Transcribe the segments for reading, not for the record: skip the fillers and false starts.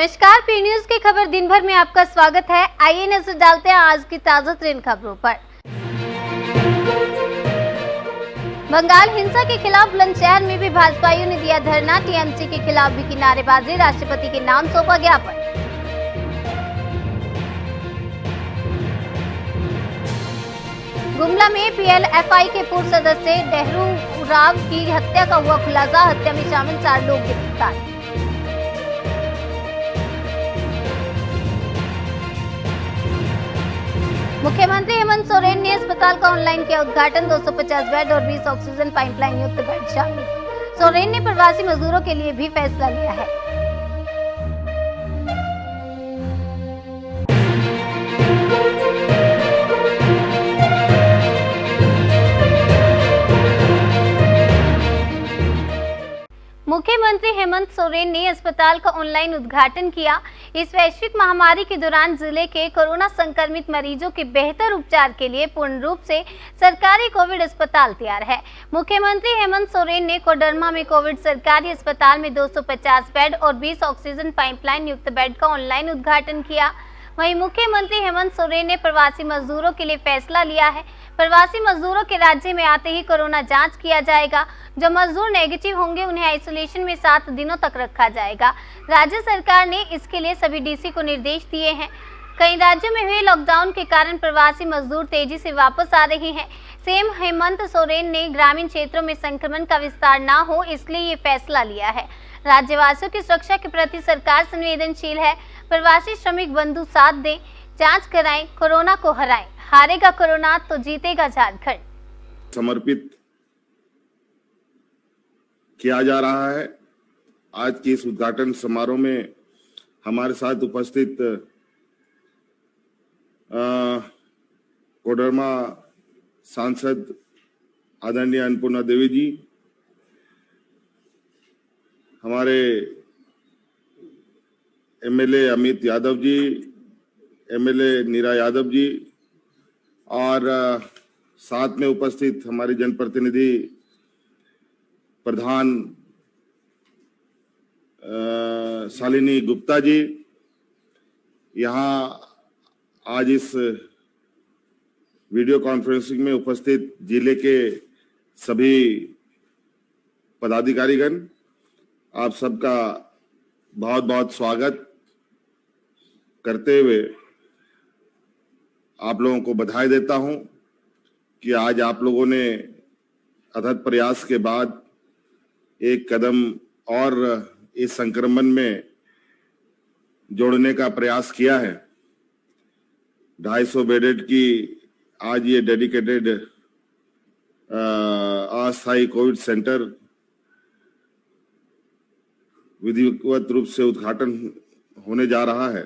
नमस्कार, P news की खबर दिन भर में आपका स्वागत है। आइए नजर डालते हैं आज की ताजा तरीन खबरों पर। बंगाल हिंसा के खिलाफ बुलंदशहर में भी भाजपाइयों ने दिया धरना। टीएमसी के खिलाफ भी की नारेबाजी। राष्ट्रपति के नाम सौंपा ज्ञापन। गुमला में पीएलएफआई के पूर्व सदस्य डेहरू राव की हत्या का हुआ खुलासा। हत्या में शामिल 4 लोग गिरफ्तार। मुख्यमंत्री हेमंत सोरेन ने अस्पताल का ऑनलाइन किया उद्घाटन। 250 बेड और 20 ऑक्सीजन पाइपलाइन युक्त बेड शामिल। सोरेन ने प्रवासी मजदूरों के लिए भी फैसला लिया है। मुख्यमंत्री हेमंत सोरेन ने अस्पताल का ऑनलाइन उद्घाटन किया। इस वैश्विक महामारी के दौरान जिले के कोरोना संक्रमित मरीजों के बेहतर उपचार के लिए पूर्ण रूप से सरकारी कोविड अस्पताल तैयार है। मुख्यमंत्री हेमंत सोरेन ने कोडरमा में कोविड सरकारी अस्पताल में 250 बेड और 20 ऑक्सीजन पाइपलाइन युक्त बेड का ऑनलाइन उद्घाटन किया। वहीं मुख्यमंत्री हेमंत सोरेन ने प्रवासी मजदूरों के लिए फैसला लिया है। प्रवासी मजदूरों के राज्य में आते ही कोरोना जांच किया जाएगा। जो मजदूर नेगेटिव होंगे उन्हें आइसोलेशन में 7 दिनों तक रखा जाएगा। राज्य सरकार ने इसके लिए सभी डीसी को निर्देश दिए हैं। कई राज्यों में हुए लॉकडाउन के कारण प्रवासी मजदूर तेजी से वापस आ रहे हैं। सीएम हेमंत सोरेन ने ग्रामीण क्षेत्रों में संक्रमण का विस्तार न हो, इसलिए ये फैसला लिया है। राज्यवासियों की सुरक्षा के प्रति सरकार संवेदनशील है। प्रवासी श्रमिक बंधु साथ दें, जांच कराएं, कोरोना को हराएं। हारेगा कोरोना तो जीतेगा झारखंड। समर्पित किया जा रहा है। आज के इस उद्घाटन समारोह में हमारे साथ उपस्थित कोडरमा सांसद आदरणीय अन्नपूर्णा देवी जी, हमारे एमएलए अमित यादव जी, एमएलए नीरा यादव जी और साथ में उपस्थित हमारे जनप्रतिनिधि प्रधान शालिनी गुप्ता जी, यहाँ आज इस वीडियो कॉन्फ्रेंसिंग में उपस्थित जिले के सभी पदाधिकारीगण, आप सबका बहुत बहुत स्वागत करते हुए आप लोगों को बधाई देता हूं कि आज आप लोगों ने अथक प्रयास के बाद एक कदम और इस संक्रमण में जोड़ने का प्रयास किया है। 250 बेडेड की आज ये डेडिकेटेड अस्थायी कोविड सेंटर विधिवत रूप से उद्घाटन होने जा रहा है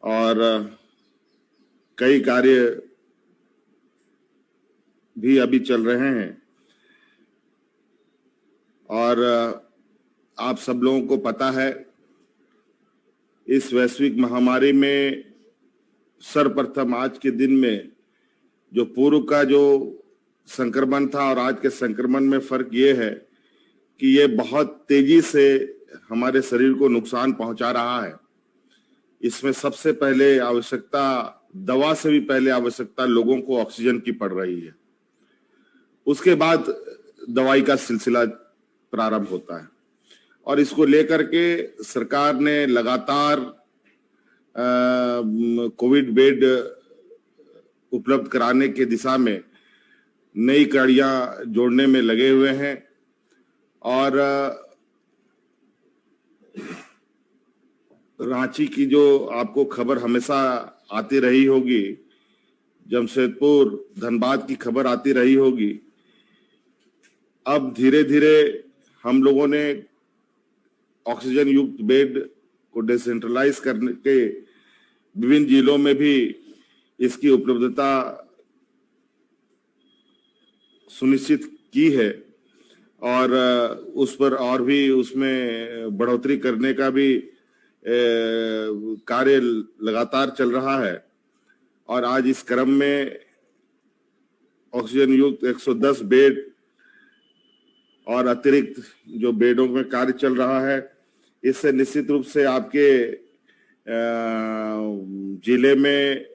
और कई कार्य भी अभी चल रहे हैं और आप सब लोगों को पता है इस वैश्विक महामारी में सर्वप्रथम आज के दिन में जो पूर्व का जो संक्रमण था और आज के संक्रमण में फर्क ये है कि ये बहुत तेजी से हमारे शरीर को नुकसान पहुंचा रहा है। इसमें सबसे पहले आवश्यकता, दवा से भी पहले आवश्यकता लोगों को ऑक्सीजन की पड़ रही है। उसके बाद दवाई का सिलसिला प्रारंभ होता है और इसको लेकर के सरकार ने लगातार कोविड बेड उपलब्ध कराने के दिशा में नई कड़ियां जोड़ने में लगे हुए हैं और रांची की जो आपको खबर हमेशा आती रही होगी, जमशेदपुर, धनबाद की खबर आती रही होगी, अब धीरे धीरे हम लोगों ने ऑक्सीजन युक्त बेड को डिसेंट्रलाइज करने के विभिन्न जिलों में भी इसकी उपलब्धता सुनिश्चित की है और उस पर और भी उसमें बढ़ोतरी करने का भी कार्य लगातार चल रहा है और आज इस क्रम में ऑक्सीजन युक्त 110 बेड और अतिरिक्त जो बेडों में कार्य चल रहा है, इससे निश्चित रूप से आपके जिले में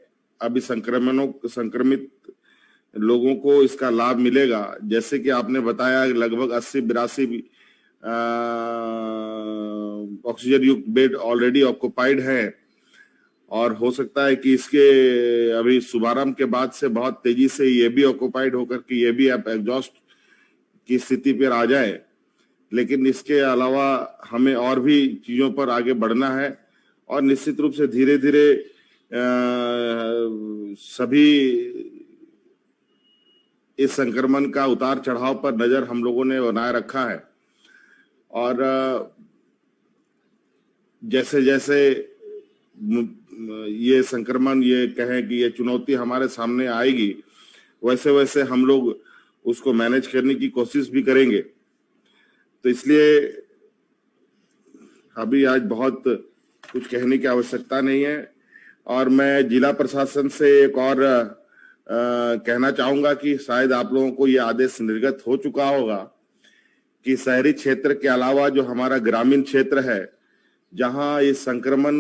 अभी संक्रमित लोगों को इसका लाभ मिलेगा। जैसे कि आपने बताया लगभग 80-82 ऑक्सीजन युक्त बेड ऑलरेडी ऑक्युपाइड है और हो सकता है कि इसके अभी शुभारंभ के बाद से बहुत तेजी से ये भी ऑक्युपाइड होकर कि ये भी अब एग्जॉस्ट की स्थिति पर आ जाए। लेकिन इसके अलावा हमें और भी चीजों पर आगे बढ़ना है और निश्चित रूप से धीरे धीरे सभी इस संक्रमण का उतार चढ़ाव पर नजर हम लोगों ने बनाए रखा है और जैसे जैसे ये संक्रमण ये कहें कि ये चुनौती हमारे सामने आएगी वैसे वैसे हम लोग उसको मैनेज करने की कोशिश भी करेंगे। तो इसलिए अभी आज बहुत कुछ कहने की आवश्यकता नहीं है और मैं जिला प्रशासन से एक और कहना चाहूंगा कि शायद आप लोगों को ये आदेश निर्गत हो चुका होगा कि शहरी क्षेत्र के अलावा जो हमारा ग्रामीण क्षेत्र है जहां इस संक्रमण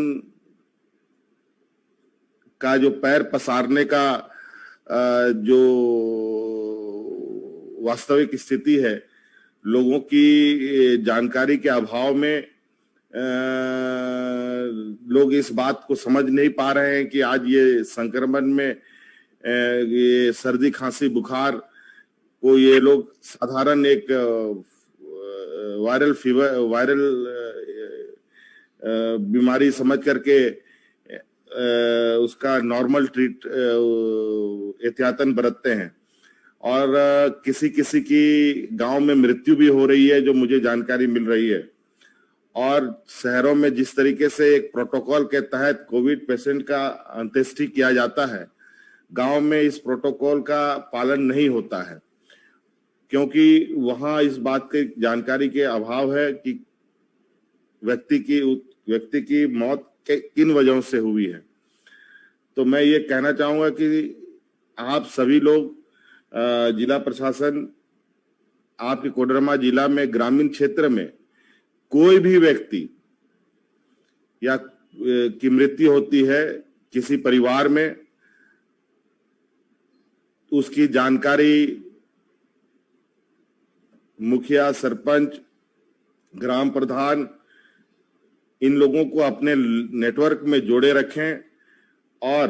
का जो पैर पसारने का जो वास्तविक स्थिति है लोगों की जानकारी के अभाव में लोग इस बात को समझ नहीं पा रहे हैं कि आज ये संक्रमण में ये सर्दी खांसी बुखार को ये लोग साधारण एक वायरल बीमारी समझ करके उसका नॉर्मल एहतियातन बरतते हैं और किसी किसी की गांव में मृत्यु भी हो रही है जो मुझे जानकारी मिल रही है। और शहरों में जिस तरीके से एक प्रोटोकॉल के तहत कोविड पेशेंट का अंत्येष्टि किया जाता है गांव में इस प्रोटोकॉल का पालन नहीं होता है क्योंकि वहां इस बात की जानकारी के अभाव है कि व्यक्ति की मौत किन वजहों से हुई है। तो मैं ये कहना चाहूंगा कि आप सभी लोग जिला प्रशासन आपके कोडरमा जिला में ग्रामीण क्षेत्र में कोई भी व्यक्ति या की मृत्यु होती है किसी परिवार में उसकी जानकारी मुखिया सरपंच ग्राम प्रधान इन लोगों को अपने नेटवर्क में जोड़े रखें और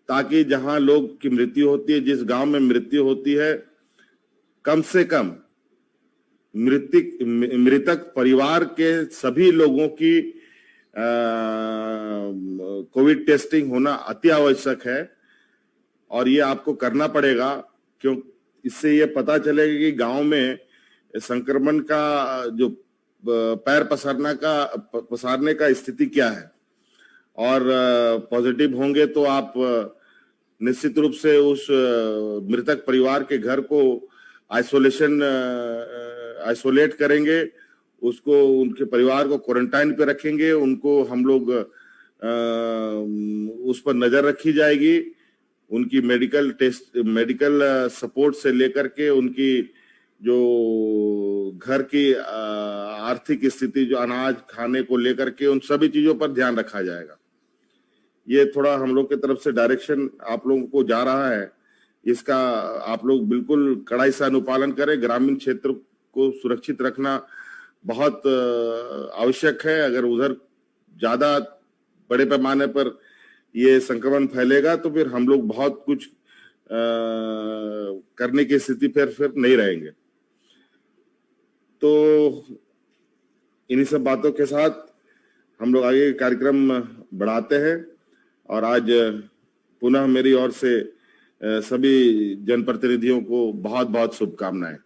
ताकि जहां लोग की मृत्यु होती है जिस गांव में मृत्यु होती है कम से कम मृतक परिवार के सभी लोगों की कोविड टेस्टिंग होना अति आवश्यक है और ये आपको करना पड़ेगा क्यों इससे ये पता चलेगा कि गांव में संक्रमण का जो पैर पसारने का स्थिति क्या है और पॉजिटिव होंगे तो आप निश्चित रूप से उस मृतक परिवार के घर को आइसोलेट करेंगे उसको उनके परिवार को क्वारंटाइन पे रखेंगे उनको हम लोग उस पर नजर रखी जाएगी उनकी मेडिकल सपोर्ट से लेकर के उनकी जो घर की आर्थिक स्थिति जो अनाज खाने को लेकर के उन सभी चीजों पर ध्यान रखा जाएगा। ये थोड़ा हम लोग की तरफ से डायरेक्शन आप लोगों को जा रहा है इसका आप लोग बिल्कुल कड़ाई से अनुपालन करें। ग्रामीण क्षेत्र को सुरक्षित रखना बहुत आवश्यक है। अगर उधर ज्यादा बड़े पैमाने पर ये संक्रमण फैलेगा तो फिर हम लोग बहुत कुछ करने की स्थिति फिर नहीं रहेंगे। तो इन्हीं सब बातों के साथ हम लोग आगे कार्यक्रम बढ़ाते हैं और आज पुनः मेरी ओर से सभी जनप्रतिनिधियों को बहुत बहुत शुभकामनाएं।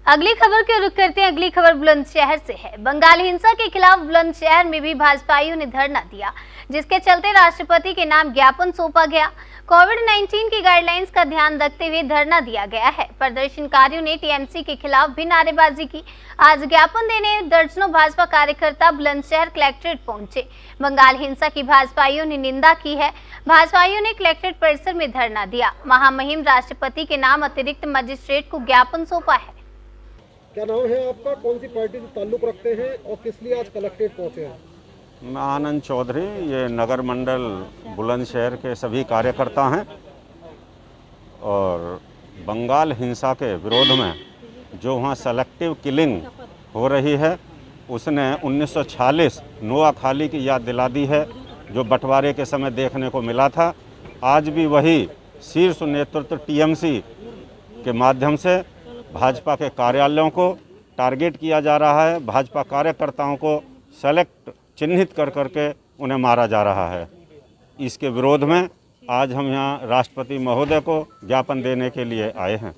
अगली खबर के रुख करते हैं। अगली खबर बुलंदशहर से है। बंगाल हिंसा के खिलाफ बुलंदशहर में भी भाजपाइयों ने धरना दिया जिसके चलते राष्ट्रपति के नाम ज्ञापन सौंपा गया। कोविड-19 की गाइडलाइंस का ध्यान रखते हुए धरना दिया गया है। प्रदर्शनकारियों ने टीएमसी के खिलाफ भी नारेबाजी की। आज ज्ञापन देने दर्जनों भाजपा कार्यकर्ता बुलंदशहर कलेक्ट्रेट पहुंचे। बंगाल हिंसा की भाजपाइयों ने निंदा की है। भाजपाइयों ने कलेक्ट्रेट परिसर में धरना दिया। महामहिम राष्ट्रपति के नाम अतिरिक्त मजिस्ट्रेट को ज्ञापन सौंपा है। क्या नाम है आपका, कौन सी पार्टी से ताल्लुक रखते हैं और किस लिए आज कलेक्ट्रेट पहुंचे हैं? मैं आनंद चौधरी, ये नगर मंडल बुलंदशहर के सभी कार्यकर्ता हैं और बंगाल हिंसा के विरोध में जो वहाँ सेलेक्टिव किलिंग हो रही है उसने 1946 नोआखाली की याद दिला दी है, जो बंटवारे के समय देखने को मिला था। आज भी वही शीर्ष नेतृत्व टीएमसी के माध्यम से भाजपा के कार्यालयों को टारगेट किया जा रहा है, भाजपा कार्यकर्ताओं को सेलेक्ट चिन्हित कर करके उन्हें मारा जा रहा है। इसके विरोध में आज हम यहाँ राष्ट्रपति महोदय को ज्ञापन देने के लिए आए हैं।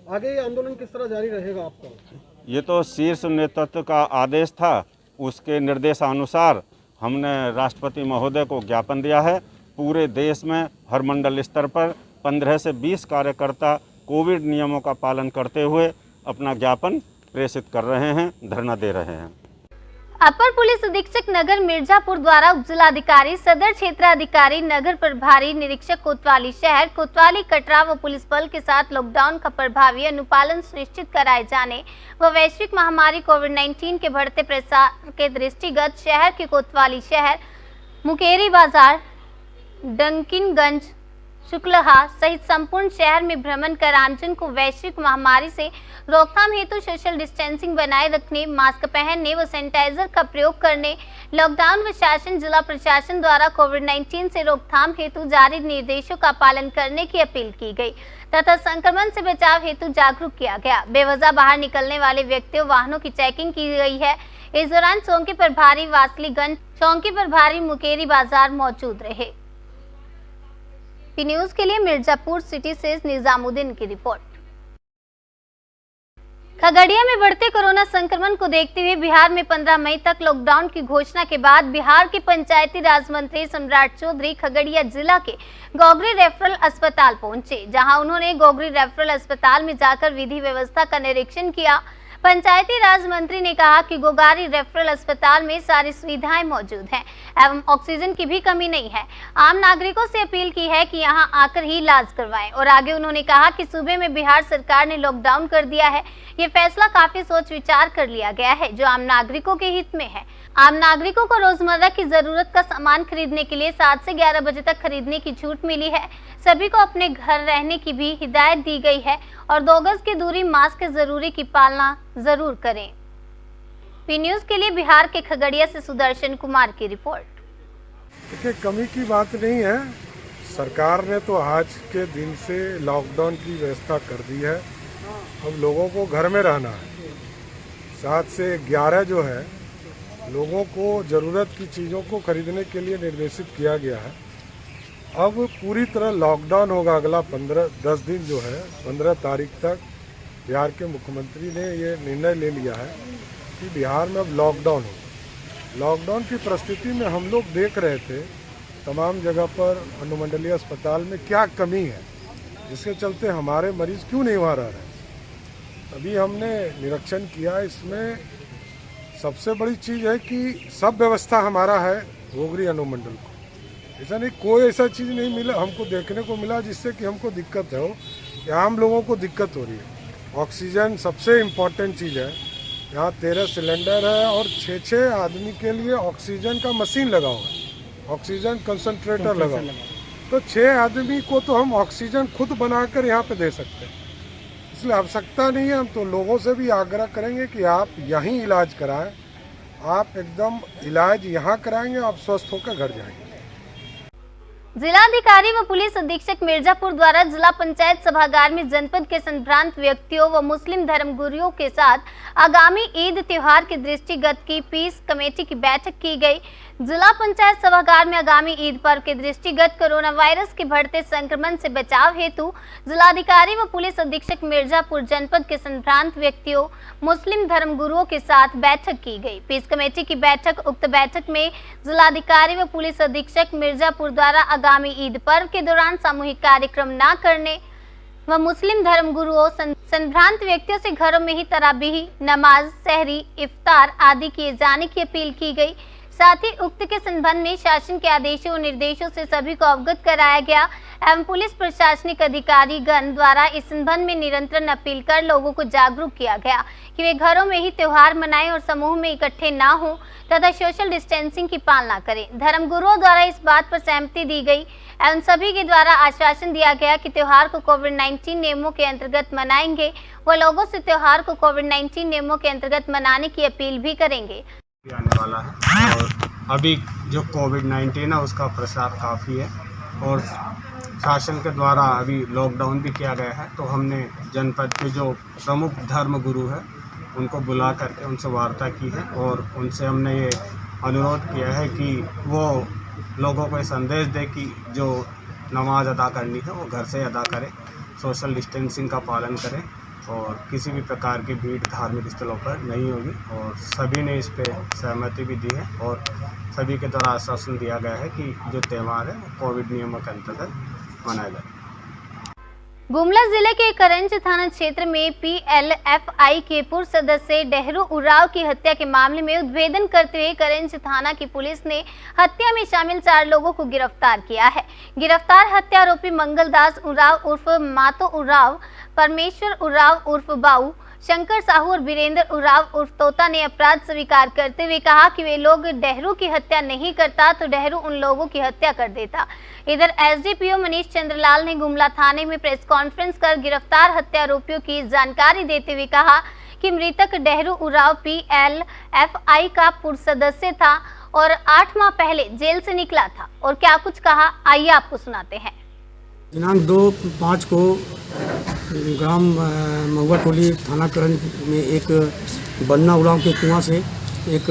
आगे ये आंदोलन किस तरह जारी रहेगा आपका? ये तो शीर्ष नेतृत्व का आदेश था, उसके निर्देशानुसार हमने राष्ट्रपति महोदय को ज्ञापन दिया है। पूरे देश में हर मंडल स्तर पर 15 से 20 कार्यकर्ता कोविड नियमों का पालन करते हुए अपना ज्ञापन प्रेषित कर रहे हैं, धरना दे रहे हैं। अपर पुलिस अधीक्षक नगर मिर्जापुर द्वारा उप जिलाधिकारी, सदर क्षेत्राधिकारी, नगर प्रभारी निरीक्षक कोतवाली शहर, कोतवाली, कटरा व पुलिस बल के साथ लॉकडाउन का प्रभावी अनुपालन सुनिश्चित कराए जाने व वैश्विक महामारी कोविड-19 के बढ़ते प्रसार के दृष्टिगत शहर के कोतवाली शहर, मुकेरी बाजार, डंकिनगंज, शुक्लहा सहित संपूर्ण शहर में भ्रमण कर आमजन को वैश्विक महामारी से रोकथाम हेतु सोशल डिस्टेंसिंग बनाए रखने, मास्क पहनने व सैनिटाइजर का प्रयोग करने, लॉकडाउन व शासन जिला प्रशासन द्वारा कोविड-19 से रोकथाम हेतु जारी निर्देशों का पालन करने की अपील की गई तथा संक्रमण से बचाव हेतु जागरूक किया गया। बेवजह बाहर निकलने वाले व्यक्तियों, वाहनों की चेकिंग की गई है। इस दौरान चौकी प्रभारी वासलीगंज, चौकी प्रभारी मुकेरी बाजार मौजूद रहे। पी न्यूज के लिए मिर्जापुर सिटी से निजामुद्दीन की रिपोर्ट। खगड़िया में बढ़ते कोरोना संक्रमण को देखते हुए बिहार में 15 मई तक लॉकडाउन की घोषणा के बाद बिहार के पंचायती राज मंत्री सम्राट चौधरी खगड़िया जिला के गोगरी रेफरल अस्पताल पहुंचे, जहां उन्होंने गोगरी रेफरल अस्पताल में जाकर विधि व्यवस्था का निरीक्षण किया। पंचायती राज मंत्री ने कहा कि गोगारी रेफरल अस्पताल में सारी सुविधाएं मौजूद हैं एवं ऑक्सीजन की भी कमी नहीं है। आम नागरिकों से अपील की है कि यहां आकर ही इलाज करवाएं। और आगे उन्होंने कहा कि सूबे में बिहार सरकार ने लॉकडाउन कर दिया है, ये फैसला काफी सोच विचार कर लिया गया है जो आम नागरिकों के हित में है। आम नागरिकों को रोजमर्रा की जरूरत का सामान खरीदने के लिए 7 से 11 बजे तक खरीदने की छूट मिली है। सभी को अपने घर रहने की भी हिदायत दी गई है और 2 गज की दूरी, मास्क जरूरी की पालना जरूर करें। पी न्यूज के लिए बिहार के खगड़िया से सुदर्शन कुमार की रिपोर्ट। देखिए, कमी की बात नहीं है। सरकार ने तो आज के दिन से लॉकडाउन की व्यवस्था कर दी है। अब लोगों को घर में रहना है। 7 से 11 जो है लोगों को ज़रूरत की चीज़ों को खरीदने के लिए निर्देशित किया गया है। अब पूरी तरह लॉकडाउन होगा अगला 10 दिन जो है 15 तारीख तक। बिहार के मुख्यमंत्री ने ये निर्णय ले लिया है कि बिहार में अब लॉकडाउन होगा। लॉकडाउन की परिस्थिति में हम लोग देख रहे थे तमाम जगह पर अनुमंडलीय अस्पताल में क्या कमी है, जिसके चलते हमारे मरीज क्यों नहीं वहाँ रह रहे। अभी हमने निरीक्षण किया, इसमें सबसे बड़ी चीज़ है कि सब व्यवस्था हमारा है गोगरी अनुमंडल को। ऐसा नहीं, कोई ऐसा चीज़ नहीं मिला हमको देखने को मिला जिससे कि हमको दिक्कत है। यहाँ आम लोगों को दिक्कत हो रही है। ऑक्सीजन सबसे इम्पोर्टेंट चीज़ है। यहाँ 13 सिलेंडर है और 6-6 आदमी के लिए ऑक्सीजन का मशीन लगा हुआ है, ऑक्सीजन कंसंट्रेटर लगा हुआ है। तो 6 आदमी को तो हम ऑक्सीजन खुद बनाकर यहाँ पे दे सकते हैं, इसलिए आवश्यकता नहीं है। हम तो लोगों से भी आग्रह करेंगे कि आप यहीं इलाज कराएं। आप एकदम इलाज यहाँ कराएंगे, आप स्वस्थ होकर घर जाएंगे। जिलाधिकारी व पुलिस अधीक्षक मिर्जापुर द्वारा जिला पंचायत सभागार में जनपद के संभ्रांत व्यक्तियों व मुस्लिम धर्मगुरुओं के साथ आगामी ईद त्योहार के दृष्टिगत की पीस कमेटी की बैठक की गई। जिला पंचायत सभागार में आगामी ईद पर्व के दृष्टिगत कोरोना वायरस के बढ़ते संक्रमण से बचाव हेतु जिलाधिकारी व पुलिस अधीक्षक मिर्जापुर जनपद के संभ्रांत व्यक्तियों, मुस्लिम धर्मगुरुओं के साथ बैठक की गई। पीस कमेटी की बैठक, उक्त बैठक में जिलाधिकारी व पुलिस अधीक्षक मिर्जापुर द्वारा आगामी ईद पर्व के दौरान सामूहिक कार्यक्रम न करने व मुस्लिम धर्मगुरुओं, संभ्रांत व्यक्तियों से घरों में ही तराबीह, नमाज, सहरी, इफ्तार आदि किए जाने की अपील की गई। साथ ही उक्त के संबंध में शासन के आदेशों और निर्देशों से सभी को अवगत कराया गया एवं पुलिस प्रशासनिक अधिकारी गण द्वारा इस संबंध में निरंतर अपील कर लोगों को जागरूक किया गया कि वे घरों में ही त्योहार मनाएं और समूह में इकट्ठे ना हो तथा सोशल डिस्टेंसिंग की पालना करें। धर्मगुरुओं द्वारा इस बात पर सहमति दी गई एवं सभी के द्वारा आश्वासन दिया गया कि त्योहार को कोविड-19 नियमों के अंतर्गत मनाएंगे व लोगों से त्योहार को कोविड-19 नियमों के अंतर्गत मनाने की अपील भी करेंगे। आने वाला है और अभी जो कोविड-19 है उसका प्रसार काफ़ी है और शासन के द्वारा अभी लॉकडाउन भी किया गया है, तो हमने जनपद के जो प्रमुख धर्म गुरु है उनको बुला करके उनसे वार्ता की है और उनसे हमने ये अनुरोध किया है कि वो लोगों को ये संदेश दे कि जो नमाज अदा करनी है वो घर से अदा करें, सोशल डिस्टेंसिंग का पालन करें और किसी भी प्रकार की भीड़ धार्मिक स्थलों पर नहीं होगी। और सभी ने इस पे सहमति भी दी है और सभी के द्वारा आश्वासन दिया गया है कि जो त्यौहार है कोविड नियमों के अंतर्गत मनाया जाए। गुमला जिले के करंज थाना क्षेत्र में PLFI के पूर्व सदस्य डेहरू उरांव की हत्या के मामले में उद्भेदन करते हुए करंज थाना की पुलिस ने हत्या में शामिल 4 लोगों को गिरफ्तार किया है। गिरफ्तार हत्या आरोपी मंगलदास उरांव उर्फ मातो उरांव, परमेश्वर उरांव उर्फ बाऊ, शंकर साहू और वीरेंद्र उरांव उर्फ तोता ने अपराध स्वीकार करते हुए कहा कि वे लोग डेहरू की हत्या नहीं करता तो डेहरू उन लोगों की हत्या कर देता। इधर SDPO मनीष चंद्रलाल ने गुमला थाने में प्रेस कॉन्फ्रेंस कर गिरफ्तार हत्या आरोपियों की जानकारी देते हुए कहा कि मृतक डेहरू उरांव PLFI का पूर्व सदस्य था और 8 माह पहले जेल से निकला था और क्या कुछ कहा, आइए आपको सुनाते हैं। दिनांक 2/5 को ग्राम महुआ टोली थाना करंज में एक बन्ना उरांव के कुआं से एक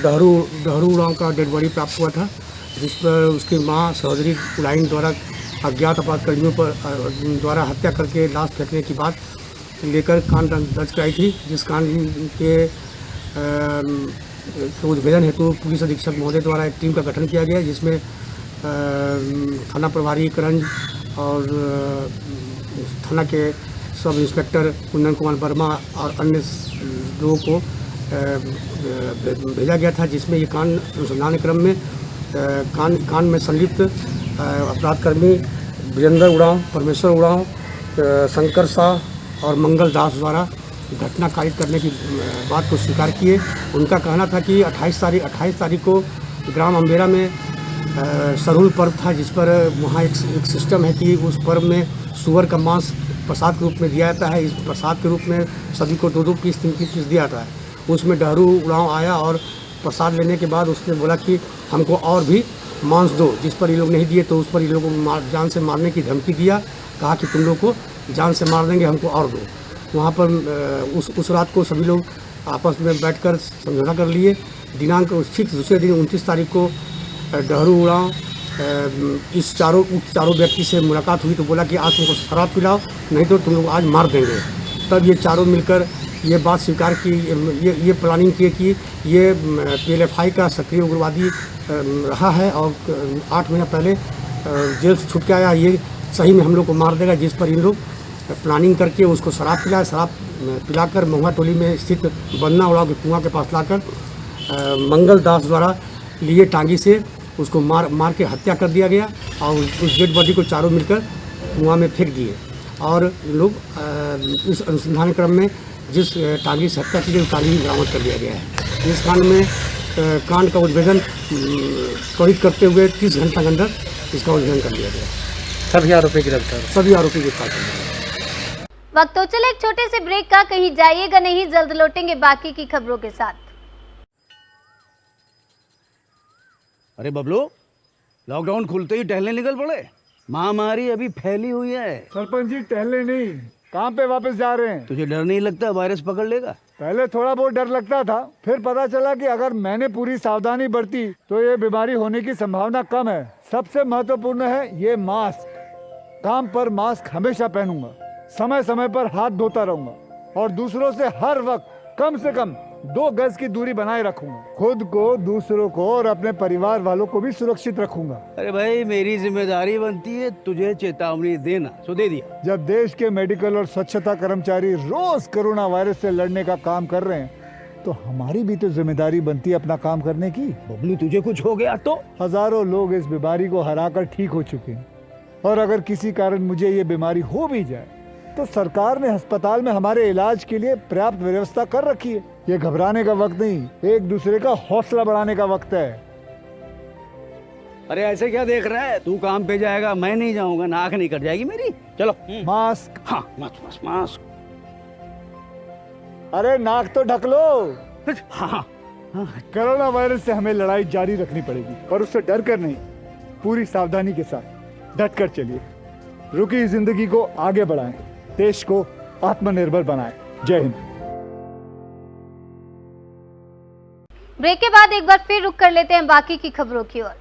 डेहरू उरांव का डेड बॉडी प्राप्त हुआ था, जिस पर उसकी मां सहोदरी पुलाइन द्वारा अज्ञात अपराधकर्मियों पर द्वारा हत्या करके लाश फेंकने की बात लेकर कांड दर्ज कराई थी, जिस कांड के उद्भेदन हेतु पुलिस अधीक्षक महोदय द्वारा एक टीम का गठन किया गया, जिसमें थाना प्रभारी करंज और थाना के सब इंस्पेक्टर कुंदन कुमार वर्मा और अन्य लोगों को भेजा गया था, जिसमें ये कांड अनुसंधान क्रम में कांड में संलिप्त अपराधकर्मी वीरेंद्र उरांव, परमेश्वर उरांव, शंकर शाह और मंगल दास द्वारा घटना कारित करने की बात को स्वीकार किए। उनका कहना था कि 28 तारीख को ग्राम अम्बेरा में सरहुल पर्व था, जिस पर वहाँ एक सिस्टम है कि उस पर्व में सुअर का मांस प्रसाद के रूप में दिया जाता है। इस प्रसाद के रूप में सभी को 2-2 पीस 3-3 पीस दिया जाता है। उसमें डेहरू उरांव आया और प्रसाद लेने के बाद उसने बोला कि हमको और भी मांस दो, जिस पर ये लोग नहीं दिए तो उस पर ये लोगों को जान से मारने की धमकी दिया, कहा कि तुम लोग को जान से मार देंगे, हमको और दो। वहाँ पर उस रात को सभी लोग आपस में बैठकर समझौता कर लिए। दिनांक फिक्स दूसरे दिन 29 तारीख को डेहरू उरांव इस चारों व्यक्ति से मुलाकात हुई तो बोला कि आज तुमको शराब पिलाओ, नहीं तो तुम लोग आज मार देंगे। तब ये चारों मिलकर ये बात स्वीकार की, ये प्लानिंग की कि ये PLFI का सक्रिय उग्रवादी रहा है और 8 महीना पहले जेल से छूट के आया, ये सही में हम लोग को मार देगा, जिस पर इन लोग प्लानिंग करके उसको शराब पिलाकर महुआ टोली में स्थित बन्ना उरांव के कुआं के पास लाकर मंगल दास द्वारा लिए टांगी से उसको मार के हत्या कर दिया गया और उस डेड बॉडी को चारों मिलकर कुआं में फेंक दिए। और लोग इस अनुसंधान क्रम में जिस टांगी से हत्या की गई टांगी बरामद कर दिया गया है। इस कांड का उद्भेदन त्वरित करते हुए 30 घंटा के अंदर इसका उद्भेदन कर दिया गया। सभी आरोपी गिरफ्तार कर दिए। वक्त तो चले एक छोटे से ब्रेक का, कहीं जाइएगा नहीं, जल्द लौटेंगे बाकी की खबरों के साथ। अरे बबलू, लॉकडाउन खुलते ही टहलने निकल पड़े। महामारी अभी फैली हुई है। सरपंच जी टहलने नहीं, काम पे वापस जा रहे हैं। तुझे डर नहीं लगता वायरस पकड़ लेगा? पहले थोड़ा बहुत डर लगता था, फिर पता चला कि अगर मैंने पूरी सावधानी बरती तो ये बीमारी होने की संभावना कम है। सबसे महत्वपूर्ण है ये मास्क। काम पर मास्क हमेशा पहनूंगा, समय समय पर हाथ धोता रहूंगा और दूसरों से हर वक्त कम से कम 2 गज की दूरी बनाए रखूंगा। खुद को, दूसरों को और अपने परिवार वालों को भी सुरक्षित रखूंगा। अरे भाई, मेरी जिम्मेदारी बनती है तुझे चेतावनी देना, सो दे दिया। जब देश के मेडिकल और स्वच्छता कर्मचारी रोज कोरोना वायरस से लड़ने का काम कर रहे हैं तो हमारी भी तो जिम्मेदारी बनती है अपना काम करने की। बबलू तुझे कुछ हो गया तो? हजारों लोग इस बीमारी को हराकर ठीक हो चुके हैं, और अगर किसी कारण मुझे ये बीमारी हो भी जाए तो सरकार ने अस्पताल में हमारे इलाज के लिए पर्याप्त व्यवस्था कर रखी है। ये घबराने का वक्त नहीं, एक दूसरे का हौसला बढ़ाने का वक्त है। अरे ऐसे क्या देख रहा है? तू काम पे जाएगा, मैं नहीं जाऊंगा, नाक नहीं कट जाएगी मेरी। चलो मास्क। हाँ मास्क मास्क। अरे नाक तो ढक लो। हाँ कोरोना वायरस से हमें लड़ाई जारी रखनी पड़ेगी, पर उससे डर कर नहीं, पूरी सावधानी के साथ डट कर चलिए। रुकी जिंदगी को आगे बढ़ाएं, देश को आत्मनिर्भर बनाएं। जय हिंद। ब्रेक के बाद एक बार फिर रुक कर लेते हैं बाकी की खबरों की ओर।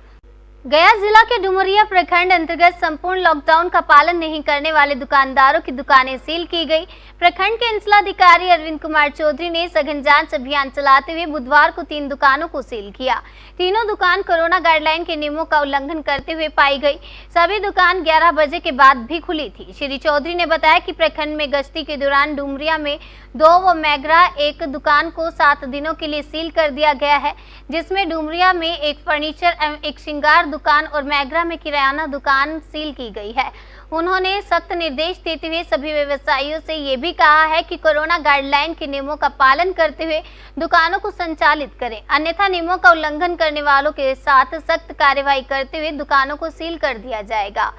गया जिला के डुमरिया प्रखंड अंतर्गत संपूर्ण लॉकडाउन का पालन नहीं करने वाले दुकानदारों की दुकानें सील की गई। प्रखंड के अंचलाधिकारी अरविंद कुमार चौधरी ने सघन जांच अभियान चलाते हुए बुधवार को 3 दुकानों को सील किया। तीनों दुकान कोरोना गाइडलाइन के नियमों का उल्लंघन करते हुए पाई गई। सभी दुकान 11 बजे के बाद भी खुली थी। श्री चौधरी ने बताया कि प्रखंड में गश्ती के दौरान डुमरिया में 2 व मैगरा 1 दुकान को 7 दिनों के लिए सील कर दिया गया है, जिसमें डुमरिया में एक फर्नीचर एवं एक श्रृंगार दुकान और मैगरा में किराना दुकान सील की गई है। उन्होंने सख्त निर्देश देते हुए सभी व्यवसायियों से ये भी कहा है कि कोरोना गाइडलाइन के नियमों का पालन करते हुए दुकानों को संचालित करें, अन्यथा नियमों का उल्लंघन करने वालों के साथ सख्त कार्रवाई करते हुए दुकानों को सील कर दिया जाएगा।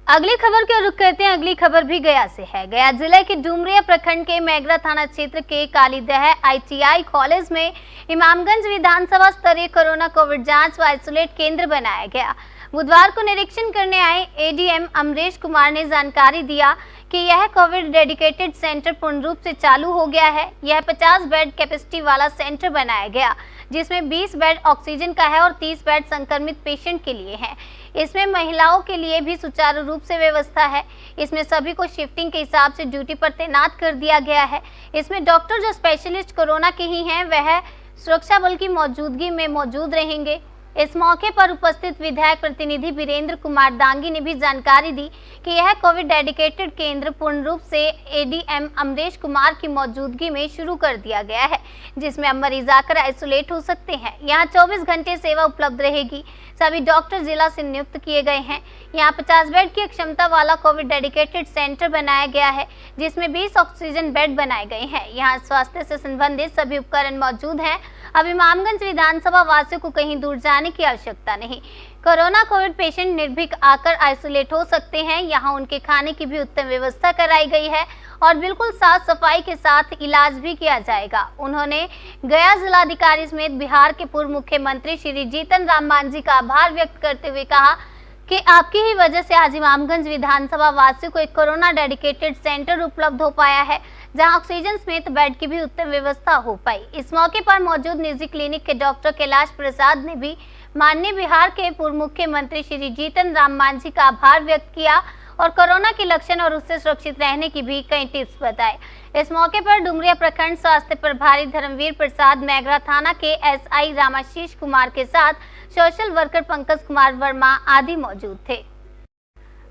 अगली खबर के रुख करते हैं। अगली खबर भी गया से है। गया जिले के डुमरिया प्रखंड के मैगरा थाना क्षेत्र के कालीदह ITI कॉलेज में इमामगंज विधानसभा स्तरीय कोरोना कोविड जांच व आइसोलेट केंद्र बनाया गया। बुधवार को निरीक्षण करने आए ADM अमरेश कुमार ने जानकारी दिया कि यह कोविड डेडिकेटेड सेंटर पूर्ण रूप से चालू हो गया है। यह 50 बेड कैपेसिटी वाला सेंटर बनाया गया, जिसमें 20 बेड ऑक्सीजन का है और 30 बेड संक्रमित पेशेंट के लिए है। इसमें महिलाओं के लिए भी सुचारू रूप से व्यवस्था है। इसमें सभी को शिफ्टिंग के हिसाब से ड्यूटी पर तैनात कर दिया गया है। इसमें डॉक्टर जो स्पेशलिस्ट कोरोना के ही हैं, वह सुरक्षा बल की मौजूदगी में मौजूद रहेंगे। इस मौके पर उपस्थित विधायक प्रतिनिधि वीरेंद्र कुमार दांगी ने भी जानकारी दी कि यह कोविड डेडिकेटेड केंद्र पूर्ण रूप से ADM अमरेश कुमार की मौजूदगी में शुरू कर दिया गया है, जिसमें अब मरीज आकर आइसोलेट हो सकते हैं। यहाँ 24 घंटे सेवा उपलब्ध रहेगी। सभी डॉक्टर जिला से नियुक्त किए गए हैं। यहाँ 50 बेड की क्षमता वाला कोविड डेडिकेटेड सेंटर बनाया गया है, जिसमें 20 ऑक्सीजन बेड बनाए गए हैं। यहाँ स्वास्थ्य से संबंधित सभी उपकरण मौजूद हैं। अब इमामगंज विधानसभा वासियों को कहीं दूर जाने की आवश्यकता नहीं। कोरोना कोविड पेशेंट निर्भीक आकर आइसोलेट हो सकते हैं। यहाँ उनके खाने की भी उत्तम व्यवस्था कराई गई है और बिल्कुल साफ सफाई के साथ इलाज भी किया जाएगा। उन्होंने गया जिलाधिकारी समेत बिहार के पूर्व मुख्यमंत्री श्री जीतन राम मांझी का आभार व्यक्त करते हुए कहा कि आपकी ही वजह से आज इमामगंज विधानसभा वासियों को एक कोरोना डेडिकेटेड सेंटर उपलब्ध हो पाया है, जहां ऑक्सीजन समेत बेड की भी उत्तम व्यवस्था हो पाई। इस मौके पर मौजूद निजी क्लिनिक के डॉक्टर कैलाश प्रसाद ने भी माननीय बिहार के पूर्व मुख्यमंत्री श्री जीतन राम मांझी का आभार व्यक्त किया और कोरोना के लक्षण और उससे सुरक्षित रहने की भी कई टिप्स बताए। इस मौके पर डुमरिया प्रखंड स्वास्थ्य प्रभारी धर्मवीर प्रसाद, मैगरा थाना के SI रामाशीष कुमार के साथ सोशल वर्कर पंकज कुमार वर्मा आदि मौजूद थे।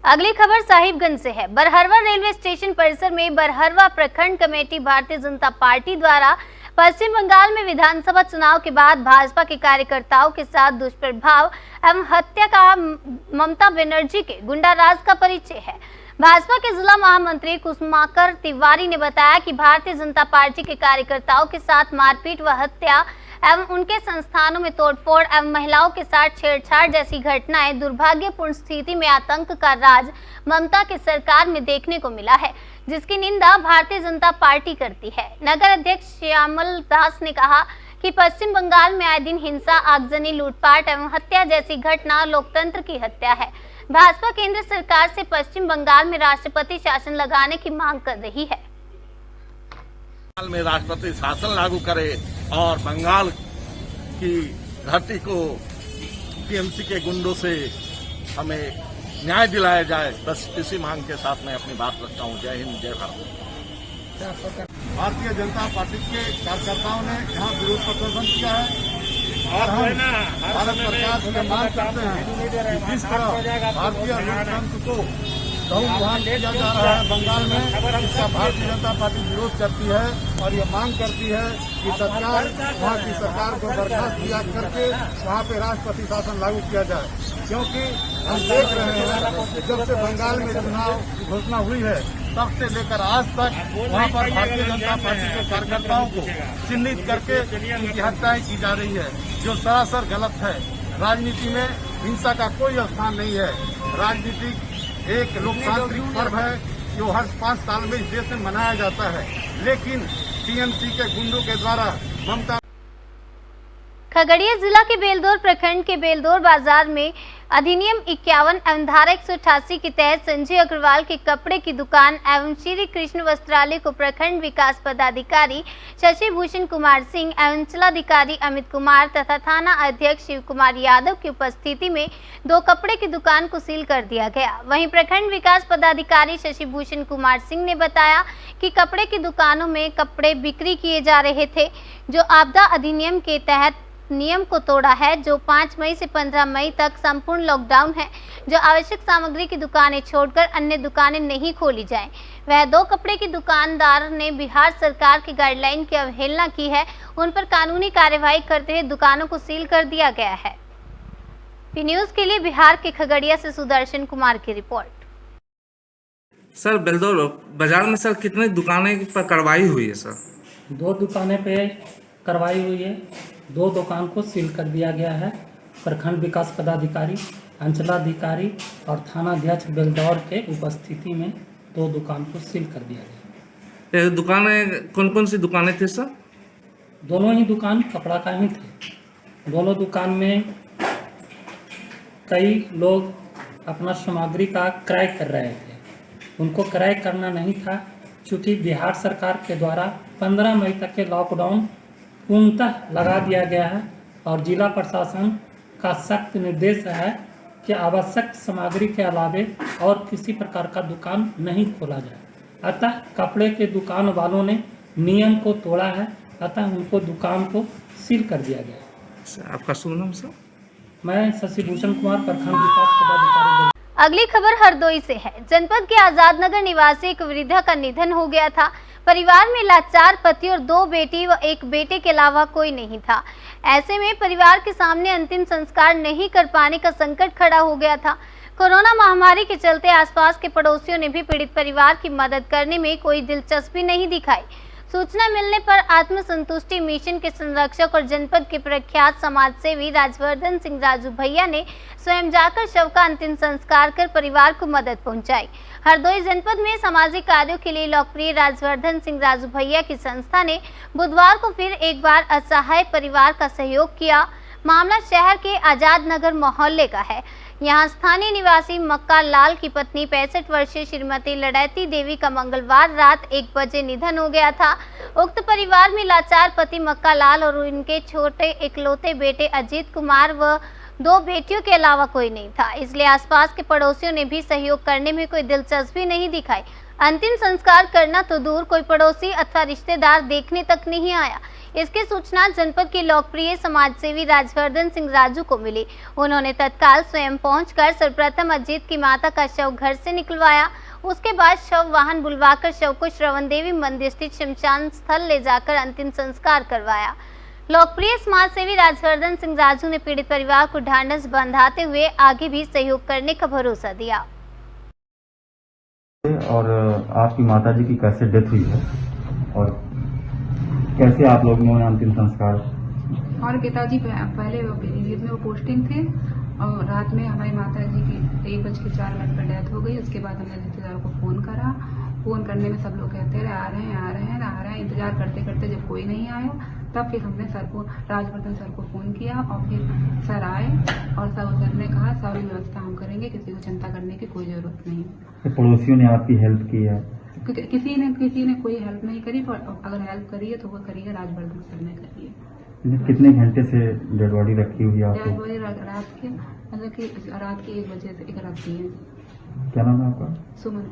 अगली खबर साहिबगंज से है। बरहरवा रेलवे स्टेशन परिसर में बरहरवा प्रखंड कमेटी भारतीय जनता पार्टी द्वारा पश्चिम बंगाल में विधानसभा चुनाव के बाद भाजपा के कार्यकर्ताओं के साथ दुष्प्रभाव एवं हत्या का ममता बनर्जी के गुंडाराज का परिचय है। भाजपा के जिला महामंत्री कुसुमाकर तिवारी ने बताया कि भारतीय जनता पार्टी के कार्यकर्ताओं के साथ मारपीट व हत्या एवं उनके संस्थानों में तोड़फोड़ एवं महिलाओं के साथ छेड़छाड़ जैसी घटनाएं दुर्भाग्यपूर्ण स्थिति में आतंक का राज ममता की सरकार में देखने को मिला है, जिसकी निंदा भारतीय जनता पार्टी करती है। नगर अध्यक्ष श्यामल दास ने कहा कि पश्चिम बंगाल में आए दिन हिंसा, आगजनी, लूटपाट एवं हत्या जैसी घटना लोकतंत्र की हत्या है। भाजपा केंद्र सरकार से पश्चिम बंगाल में राष्ट्रपति शासन लगाने की मांग कर रही है। बंगाल में राष्ट्रपति शासन लागू करे और बंगाल की धरती को टीएमसी के गुंडों से हमें न्याय दिलाया जाए। बस इसी मांग के साथ मैं अपनी बात रखता हूँ। जय हिंद, जय भारत। भारतीय जनता पार्टी के कार्यकर्ताओं ने यहाँ विरोध प्रदर्शन किया है और हम भारत सरकार से मांग करते हैं कि जिस तरह भारतीय लोकतंत्र को बहुमुहान किया जा रहा है बंगाल में, इसका भारतीय जनता पार्टी विरोध करती है और ये मांग करती है कि तत्काल वहाँ की सरकार को बर्खास्त किया करके वहाँ पे राष्ट्रपति शासन लागू किया जाए, क्योंकि हम देख रहे हैं जब से बंगाल में चुनाव की घोषणा हुई है तब से लेकर आज तक वहाँ पर भारतीय जनता पार्टी के कार्यकर्ताओं को चिन्हित करके उनकी हत्याएं की जा रही है, जो सरासर गलत है। राजनीति में हिंसा का कोई स्थान नहीं है। राजनीति एक लोकतांत्रिक पर्व है जो हर 5 साल में इस देश में मनाया जाता है, लेकिन टीएमसी के गुंडों के द्वारा ममता। खगड़िया जिला के बेलदौर प्रखंड के बेलदौर बाजार में अधिनियम 51 एवं धारा 188 के तहत संजय अग्रवाल के कपड़े की दुकान एवं श्री कृष्ण वस्त्रालय को प्रखंड विकास पदाधिकारी शशि भूषण कुमार सिंह एवं अंचलाधिकारी अमित कुमार तथा थाना अध्यक्ष शिव कुमार यादव की उपस्थिति में 2 कपड़े की दुकान को सील कर दिया गया। वहीं प्रखंड विकास पदाधिकारी शशि भूषण कुमार सिंह ने बताया कि कपड़े की दुकानों में कपड़े बिक्री किए जा रहे थे, जो आपदा अधिनियम के तहत नियम को तोड़ा है, जो 5 मई से 15 मई तक संपूर्ण लॉकडाउन है, जो आवश्यक सामग्री की दुकानें छोड़कर अन्य दुकानें नहीं खोली जाएं। वह 2 कपड़े की दुकानदार ने बिहार सरकार की गाइडलाइन की अवहेलना की है, उन पर कानूनी कार्यवाही करते हुए दुकानों को सील कर दिया गया है। पी न्यूज के लिए बिहार के खगड़िया से सुदर्शन कुमार की रिपोर्ट। सर बेलदौर बाजार में सर कितने दुकानें पर कार्रवाई हुई है? सर 2 दुकानें पे कार्रवाई हुई है, 2 दुकान को सील कर दिया गया है। प्रखंड विकास पदाधिकारी, अंचलाधिकारी और थाना अध्यक्ष बेलदौर के उपस्थिति में 2 दुकान को सील कर दिया गया। ये दुकानें कौन कौन सी दुकानें थी सर? दोनों ही दुकान कपड़ा का ही थे। दोनों दुकान में कई लोग अपना सामग्री का क्रय कर रहे थे, उनको क्रय करना नहीं था। चूँकि बिहार सरकार के द्वारा 15 मई तक के लॉकडाउन पूर्णतः लगा दिया गया है और जिला प्रशासन का सख्त निर्देश है कि आवश्यक सामग्री के अलावे और किसी प्रकार का दुकान नहीं खोला जाए। अतः कपड़े के दुकान वालों ने नियम को तोड़ा है, अतः उनको दुकान को सील कर दिया गया। आपका शुभ नाम सर? मैं शशि भूषण कुमार, प्रखंड विकास पदाधिकारी। अगली खबर हरदोई से है। जनपद के आजाद नगर निवासी एक वृद्धा का निधन हो गया था। परिवार में लाचार पति और 2 बेटी व 1 बेटे के अलावा कोई नहीं था। ऐसे में परिवार के सामने अंतिम संस्कार नहीं कर पाने का संकट खड़ा हो गया था। कोरोना महामारी के चलते आसपास के पड़ोसियों ने भी पीड़ित परिवार की मदद करने में कोई दिलचस्पी नहीं दिखाई। सूचना मिलने पर आत्म संतुष्टि मिशन के संरक्षक और जनपद के प्रख्यात समाज सेवी राजवर्धन सिंह राजू भैया ने स्वयं जाकर शव का अंतिम संस्कार कर परिवार को मदद पहुंचाई। हरदोई जनपद में सामाजिक कार्यों के लिए लोकप्रिय राजवर्धन सिंह राजू भैया की संस्था ने बुधवार को फिर एक बार असहाय परिवार का सहयोग किया। मामला शहर के आजाद नगर मोहल्ले का है। यहाँ स्थानीय निवासी मक्का लाल की पत्नी 65 वर्षीय श्रीमती लड़ैती देवी का मंगलवार रात 1 बजे निधन हो गया था। उक्त परिवार में लाचार पति मक्का लाल और उनके छोटे इकलौते बेटे अजीत कुमार व 2 बेटियों के अलावा कोई नहीं था, इसलिए आसपास के पड़ोसियों ने भी सहयोग करने में कोई दिलचस्पी नहीं दिखाई। अंतिम संस्कार करना तो दूर, कोई पड़ोसी अथवा रिश्तेदार देखने तक नहीं आया। इसकी सूचना जनपद के लोकप्रिय समाजसेवी राजवर्धन सिंह राजू को मिली। उन्होंने तत्काल स्वयं पहुंचकर सर्वप्रथम अजीत की माता का शव घर से निकलवाया। उसके बाद शव वाहन बुलवाकर शव को श्रवण देवी मंदिर स्थित शमशान स्थल ले जाकर अंतिम संस्कार करवाया। लोकप्रिय समाजसेवी राजवर्धन सिंह राजू ने पीड़ित परिवार को ढांढस बंधाते हुए आगे भी सहयोग करने का भरोसा दिया। और आपकी माताजी की कैसे डेथ हुई है और कैसे आप लोगों ने अंतिम संस्कार? हमारे पिताजी पहले में वो पोस्टिंग थे और रात में हमारी माताजी की 1:04 पर डेथ हो गई। उसके बाद हमने रिश्तेदारों को फ़ोन करा। फ़ोन करने में सब लोग कहते रहे आ रहे हैं। इंतजार करते करते जब कोई नहीं आया तब फिर हमने सर को राजवर्धन सर को फ़ोन किया और फिर सर आए और सर ने कहा सारी व्यवस्था हम करेंगे, किसी को चिंता करने की कोई ज़रूरत नहीं। तो पड़ोसियों ने आपकी हेल्प की है? किसी ने कोई हेल्प नहीं करी, पर अगर हेल्प करी है तो वो करी है, राजवर्धन सर ने करी है। कितने घंटे से डेड बॉडी रखी हुई है आपको? डेड बॉडी रात के 1 बजे से एक रखी है। क्या नाम है आपका? सुमन।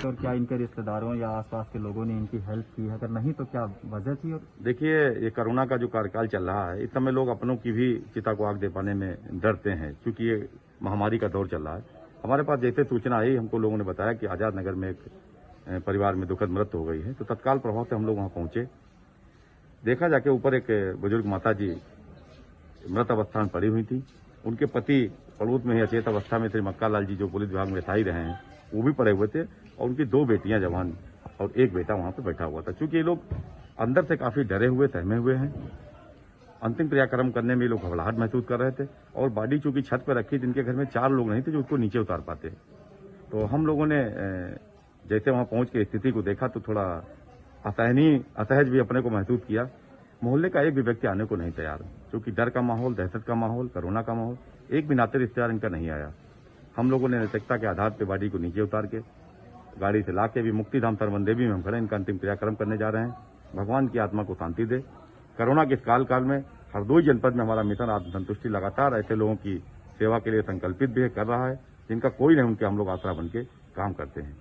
और क्या इनके रिश्तेदारों या आसपास के लोगों ने इनकी हेल्प की है? अगर नहीं तो क्या वजह थी? और देखिए, ये कोरोना का जो कार्यकाल चल रहा है, इस समय लोग अपनों की भी चिता को आग दे पाने में डरते हैं, क्योंकि ये महामारी का दौर चल रहा है। हमारे पास जैसे सूचना आई, हमको लोगों ने बताया कि आजाद नगर में एक परिवार में दुखद मृत्यु हो गई है, तो तत्काल प्रभाव से हम लोग वहां पहुंचे। देखा जाके ऊपर एक बुजुर्ग माता जी मृत अवस्था में पड़ी हुई थी। उनके पति पड़ोस में ही अचेत अवस्था में थे, मक्का लाल जी, जो पुलिस विभाग में एसआई रहे हैं, वो भी पड़े हुए थे, और उनकी 2 बेटियां जवान और 1 बेटा वहां पर बैठा हुआ था। चूंकि ये लोग अंदर से काफी डरे हुए, सहमे हुए हैं, अंतिम क्रियाक्रम करने में ये लोग घबराहट महसूस कर रहे थे, और बॉडी चूंकि छत पर रखी थी, इनके घर में 4 लोग नहीं थे जो उसको नीचे उतार पाते। तो हम लोगों ने जैसे वहां पहुंच के स्थिति को देखा तो थोड़ा असहज भी अपने को महसूस किया। मोहल्ले का एक भी व्यक्ति आने को नहीं तैयार, क्योंकि डर का माहौल, दहशत का माहौल, कोरोना का माहौल, एक भी नाते रिश्तेदार इनका नहीं आया। हम लोगों ने नैतिकता के आधार पर बॉडी को नीचे उतार के गाड़ी से ला के भी मुक्तिधाम सरवन देवी में हम खड़े इनका अंतिम क्रियाक्रम करने जा रहे हैं। भगवान की आत्मा को शांति दे। कोरोना के इस काल में हरदोई जनपद में हमारा मिशन आत्मसंतुष्टि लगातार ऐसे लोगों की सेवा के लिए संकल्पित भी कर रहा है, जिनका कोई नहीं, उनके हम लोग आसरा बन के काम करते हैं।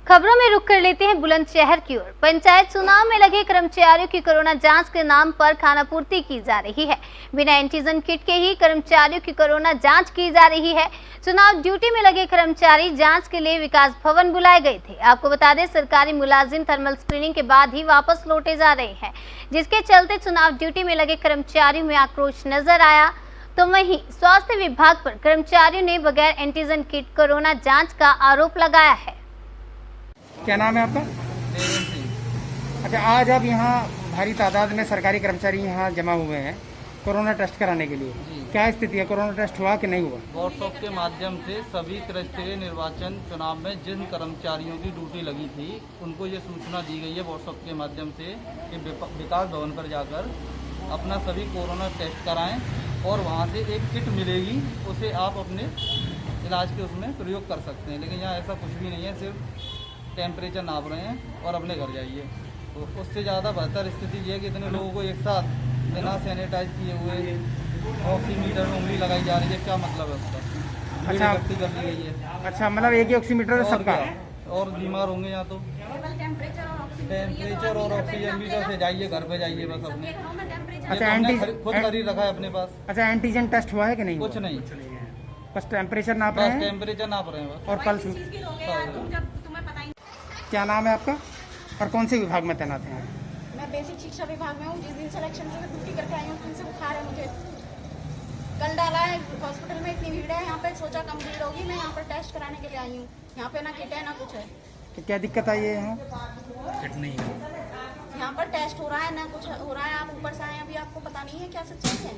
खबरों में रुक कर लेते हैं बुलंदशहर की ओर। पंचायत चुनाव में लगे कर्मचारियों की कोरोना जांच के नाम पर खानापूर्ति की जा रही है। बिना एंटीजन किट के ही कर्मचारियों की कोरोना जांच की जा रही है। चुनाव ड्यूटी में लगे कर्मचारी जांच के लिए विकास भवन बुलाए गए थे। आपको बता दें, सरकारी मुलाजिम थर्मल स्क्रीनिंग के बाद ही वापस लौटे जा रहे हैं, जिसके चलते चुनाव ड्यूटी में लगे कर्मचारियों में आक्रोश नजर आया। तो वहीं स्वास्थ्य विभाग पर कर्मचारियों ने बगैर एंटीजन किट कोरोना जाँच का आरोप लगाया है। क्या नाम है आपका? अच्छा, आज आप यहाँ भारी तादाद में सरकारी कर्मचारी यहाँ जमा हुए हैं कोरोना टेस्ट कराने के लिए, क्या स्थिति है? कोरोना टेस्ट हुआ कि नहीं हुआ? व्हाट्सएप के माध्यम से सभी त्रिस्तरीय निर्वाचन चुनाव में जिन कर्मचारियों की ड्यूटी लगी थी, उनको ये सूचना दी गई है व्हाट्सएप के माध्यम से कि विकास भवन पर जाकर अपना सभी कोरोना टेस्ट कराएं, और वहाँ से एक किट मिलेगी, उसे आप अपने इलाज के उसमें प्रयोग कर सकते हैं। लेकिन यहाँ ऐसा कुछ भी नहीं है, सिर्फ टेम्परेचर नाप रहे हैं और अपने घर जाइए। तो उससे ज़्यादा बेहतर स्थिति ये है कि इतने लोगों को एक साथ बिना सैनिटाइज किए हुए ऑक्सीमीटर में उंगली लगाई जा रही है, क्या मतलब है उसका? अच्छा, कर ली गई है। अच्छा, मतलब एक ही ऑक्सीमीटर है सबका? और बीमार होंगे यहाँ तो टेम्परेचर और ऑक्सीजन मीटर से जाइए, घर पे जाइए बस अपने। अच्छा, खुद खरीद रखा है अपने पास। अच्छा, एंटीजन टेस्ट हुआ है कि नहीं? कुछ नहीं, बस टेम्परेचर नाप रहे हैं। टेम्परेचर नाप रहे हैं बस, और पल्स। क्या नाम है आपका और कौन से विभाग में तैनात हैं आप? मैं बेसिक शिक्षा विभाग में हूँ। जिस दिन सिलेक्शन से ड्यूटी करके आई हूँ, उस दिन से बुखार है मुझे। कल डाला है हॉस्पिटल में, इतनी भीड़ है यहाँ पे, सोचा कम भीड़ होगी, मैं यहाँ पर टेस्ट कराने के लिए आई हूँ। यहाँ पे ना किट है ना कुछ है। तो क्या दिक्कत आई है यहाँ? किट नहीं है यहाँ पर, टेस्ट हो रहा है ना कुछ हो रहा है। आप ऊपर से आए, अभी आपको पता नहीं है क्या सच्चाई है?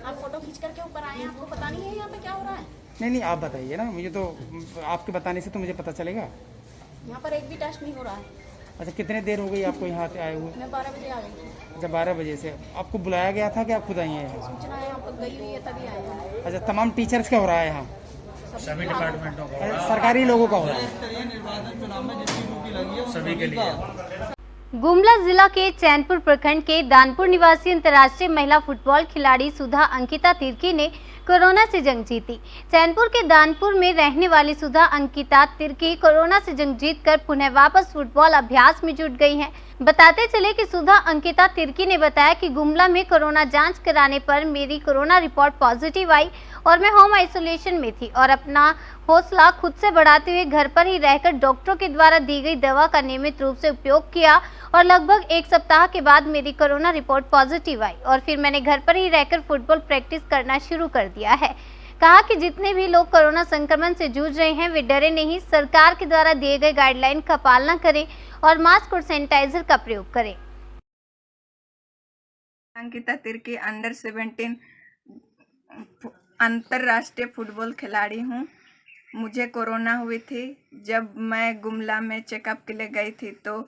आप फोटो खींच करके ऊपर आए, आपको पता नहीं है यहाँ पे क्या हो रहा है? नहीं, आप बताइए ना, मुझे तो आपके बताने से तो मुझे पता चलेगा। यहाँ पर एक भी टेस्ट नहीं हो रहा है। अच्छा, कितने देर हो गई आपको यहाँ आए हुए? मैं 12 बजे आ गई थी। अच्छा, 12 बजे से आपको बुलाया गया था कि आप खुद आई हैं? सूचना है यहाँ पर गई हुई है तभी आए हैं। अच्छा, तमाम टीचर्स का हो रहा है यहाँ? सभी डिपार्टमेंटों का, सरकारी लोगों का हो रहा है? सभी के लिए। गुमला जिला के चैनपुर प्रखंड के दानपुर निवासी अंतर्राष्ट्रीय महिला फुटबॉल खिलाड़ी सुधा अंकिता तिर्की ने कोरोना से जंग जीती। चैनपुर के दानपुर में रहने वाली सुधा अंकिता तिर्की कोरोना से जंग जीतकर पुनः वापस फुटबॉल अभ्यास में जुट गई हैं। बताते चले कि सुधा अंकिता तिर्की ने बताया कि गुमला में कोरोना जांच कराने पर मेरी कोरोना रिपोर्ट पॉजिटिव आई और मैं होम आइसोलेशन में थी और अपना हौसला खुद से बढ़ाते हुए घर पर ही रहकर डॉक्टरों के द्वारा दी गई दवा का नियमित रूप से उपयोग किया और लगभग 1 सप्ताह के बाद मेरी कोरोना रिपोर्ट पॉजिटिव आई और फिर मैंने घर पर ही रहकर फुटबॉल प्रैक्टिस करना शुरू कर दिया है। कहा कि जितने भी लोग कोरोना संक्रमण से जूझ रहे हैं वे डरे नहीं, सरकार के द्वारा दिए गए गाइडलाइन का पालना करें और मास्क और सैनिटाइजर का प्रयोग करें। अंकिता तिर्की अंडर 17 अंतर्राष्ट्रीय फुटबॉल खिलाड़ी हूँ। मुझे कोरोना हुई थी। जब मैं गुमला में चेकअप के लिए गई थी तो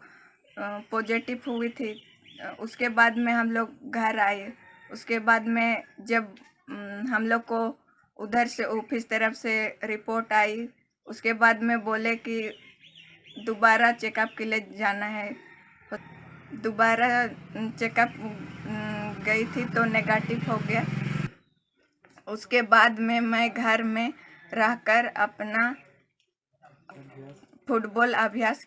पॉजिटिव हुई थी। उसके बाद में हम लोग घर आए। उसके बाद में जब हम लोग को उधर से ऑफिस तरफ से रिपोर्ट आई, उसके बाद में बोले कि दोबारा चेकअप के लिए जाना है। दोबारा चेकअप गई थी तो नेगेटिव हो गया। उसके बाद में मैं घर में रहकर अपना फुटबॉल अभ्यास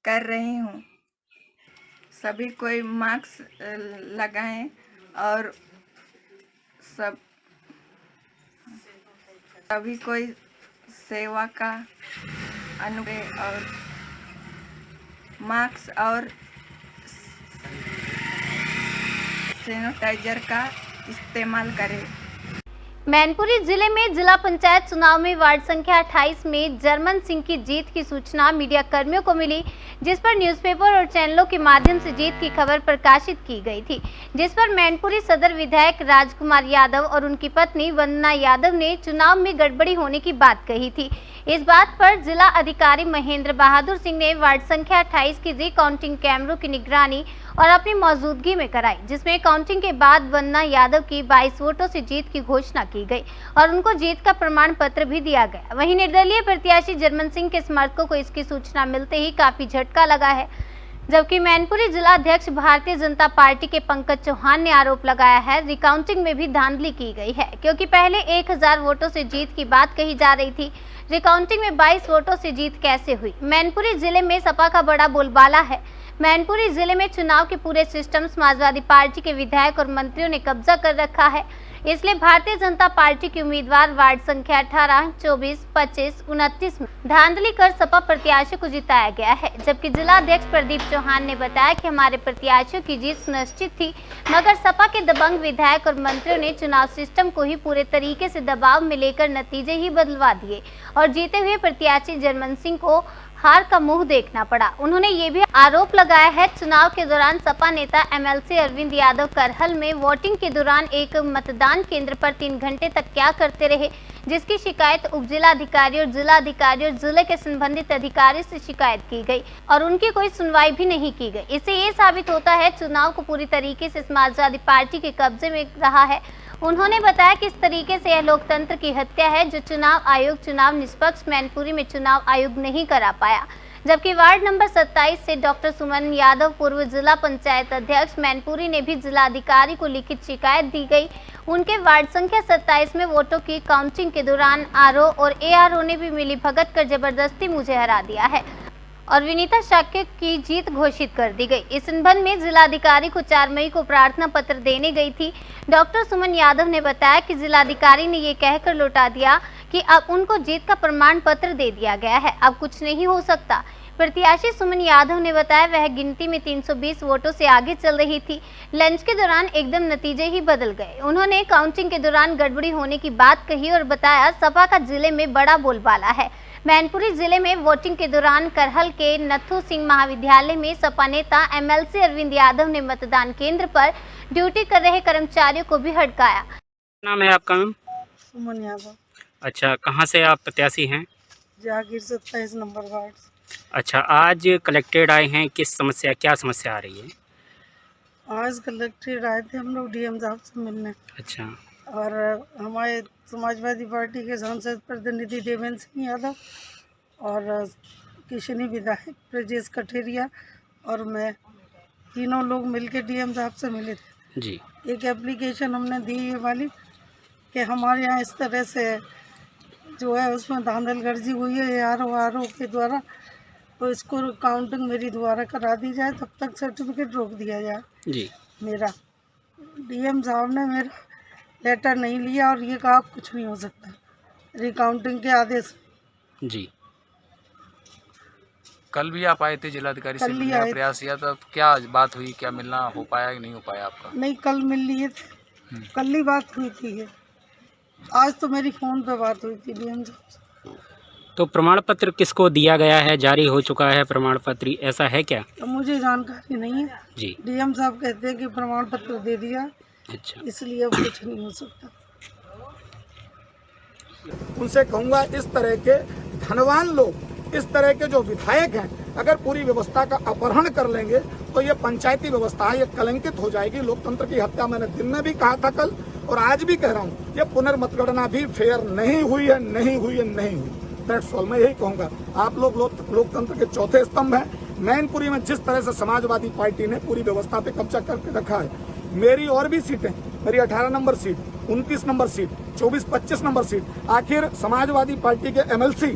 कर रही हूँ। सभी कोई मास्क लगाएं और सभी कोई सेवा का अनुग्रह और मास्क और सैनिटाइजर का इस्तेमाल करें। मैनपुरी जिले में जिला पंचायत चुनाव में वार्ड संख्या 28 में जर्मन सिंह की जीत की सूचना मीडिया कर्मियों को मिली, जिस पर न्यूज़पेपर और चैनलों के माध्यम से जीत की खबर प्रकाशित की गई थी, जिस पर मैनपुरी सदर विधायक राजकुमार यादव और उनकी पत्नी वंदना यादव ने चुनाव में गड़बड़ी होने की बात कही थी। इस बात पर जिला अधिकारी महेंद्र बहादुर सिंह ने वार्ड संख्या 28 की रिकाउंटिंग कैमरों की निगरानी और अपनी मौजूदगी में कराई, जिसमें काउंटिंग के बाद वंदना यादव की 22 वोटों से जीत की घोषणा की गई और उनको जीत का प्रमाण पत्र भी दिया गया। वहीं निर्दलीय प्रत्याशी जर्मन सिंह के समर्थकों को इसकी सूचना मिलते ही काफी झटका लगा है, जबकि मैनपुरी जिला अध्यक्ष भारतीय जनता पार्टी के पंकज चौहान ने आरोप लगाया है रिकाउंटिंग में भी धांधली की गई है, क्योंकि पहले 1000 वोटों से जीत की बात कही जा रही थी। रिकाउंटिंग में 22 वोटों से जीत कैसे हुई? मैनपुरी जिले में सपा का बड़ा बोलबाला है। मैनपुरी जिले में चुनाव के पूरे सिस्टम समाजवादी पार्टी के विधायक और मंत्रियों ने कब्जा कर रखा है, इसलिए भारतीय जनता पार्टी के उम्मीदवार वार्ड संख्या 18, 24, 25, 29 में धांधली कर सपा प्रत्याशियों को जिताया गया है। जबकि जिला अध्यक्ष प्रदीप चौहान ने बताया कि हमारे प्रत्याशियों की जीत सुनिश्चित थी, मगर सपा के दबंग विधायक और मंत्रियों ने चुनाव सिस्टम को ही पूरे तरीके से दबाव में लेकर नतीजे ही बदलवा दिए और जीते हुए प्रत्याशी जर्मन सिंह को हार का मुंह देखना पड़ा। उन्होंने ये भी आरोप लगाया है चुनाव के दौरान सपा नेता एमएलसी अरविंद यादव करहल में वोटिंग के दौरान एक मतदान केंद्र पर 3 घंटे तक क्या करते रहे, जिसकी शिकायत उप जिला अधिकारी और जिले के संबंधित अधिकारी से शिकायत की गई और उनकी कोई सुनवाई भी नहीं की गई। इससे ये साबित होता है चुनाव को पूरी तरीके से समाजवादी पार्टी के कब्जे में रहा है। उन्होंने बताया कि इस तरीके से यह लोकतंत्र की हत्या है, जो चुनाव आयोग चुनाव निष्पक्ष मैनपुरी में चुनाव आयोग नहीं करा पाया। जबकि वार्ड नंबर 27 से डॉक्टर सुमन यादव पूर्व जिला पंचायत अध्यक्ष मैनपुरी ने भी जिला अधिकारी को लिखित शिकायत दी गई। उनके वार्ड संख्या 27 में वोटों की काउंटिंग के दौरान आरओ और एआरओ ने भी मिलीभगत कर जबरदस्ती मुझे हरा दिया है और विनीता शाक्य की जीत घोषित कर दी गई। इस संबंध में जिलाधिकारी को 4 मई को प्रार्थना पत्र देने गई थी। डॉक्टर सुमन यादव ने बताया कि जिलाधिकारी ने ये कहकर लौटा दिया कि अब उनको जीत का प्रमाण पत्र दे दिया गया है, अब कुछ नहीं हो सकता। प्रत्याशी सुमन यादव ने बताया वह गिनती में 320 वोटों से आगे चल रही थी। लंच के दौरान एकदम नतीजे ही बदल गए। उन्होंने काउंटिंग के दौरान गड़बड़ी होने की बात कही और बताया सपा का जिले में बड़ा बोलबाला है। मैनपुरी जिले में वोटिंग के दौरान करहल के नथु सिंह महाविद्यालय में सपा नेता एमएलसी अरविंद यादव ने मतदान केंद्र पर ड्यूटी कर रहे कर्मचारियों को भी हड़काया। नाम है आपका? मैम सुमन यादव। अच्छा, कहाँ से आप प्रत्याशी हैं? जागीर 27 नंबर वार्ड। अच्छा, आज कलेक्टेड आए हैं, क्या समस्या आ रही है? आज कलेक्टेड आए थे हम लोग डीएम साहब से मिलने। अच्छा। और हमारे समाजवादी पार्टी के सांसद प्रतिनिधि देवेंद्र सिंह यादव और किशनी विधायक ब्रजेश कठेरिया और मैं तीनों लोग मिलके डीएम साहब से मिले थे जी। एक एप्लीकेशन हमने दी ये वाली कि हमारे यहाँ इस तरह से जो है उसमें धांधलगर्जी हुई है आरओ के द्वारा, तो इसको काउंटिंग मेरी द्वारा करा दी जाए, तब तक सर्टिफिकेट रोक दिया जाए जी। मेरा डीएम साहब ने मेरा लेटर नहीं लिया और ये कहा कुछ नहीं हो सकता रिकाउंटिंग के आदेश जी। कल भी आप आए थे जिलाधिकारी से मिलने का प्रयास किया, तो क्या बात हुई, क्या मिलना हो पाया कि नहीं हो पाया आपका? नहीं, कल मिल लिए थे, कल ही बात हुई थी ये। आज तो मेरी फ़ोन पे बात हुई थी डीएम साहब से। तो प्रमाण पत्र किसको दिया गया है, जारी हो चुका है प्रमाण पत्र, ऐसा है क्या? तो मुझे जानकारी नहीं है जी। डीएम साहब कहते हैं कि प्रमाण पत्र दे दिया। अच्छा। इसलिए अब कुछ नहीं हो सकता। उनसे कहूँगा इस तरह के धनवान लोग, इस तरह के जो विधायक हैं, अगर पूरी व्यवस्था का अपहरण कर लेंगे तो ये पंचायती व्यवस्था है, ये कलंकित हो जाएगी। लोकतंत्र की हत्या मैंने दिन में भी कहा था कल और आज भी कह रहा हूँ, ये पुनर्मतगणना भी फेयर नहीं हुई है, नहीं हुई है, नहीं हुई। That's all. मैं यही कहूँगा, आप लोग लोकतंत्र के चौथे स्तंभ हैं। मैनपुरी में जिस तरह से समाजवादी पार्टी ने पूरी व्यवस्था पे कब्जा करके रखा है, मेरी और भी सीटें, मेरी 18 number seat 29 number seat, 24-25 number seat. आखिर समाजवादी पार्टी के MLC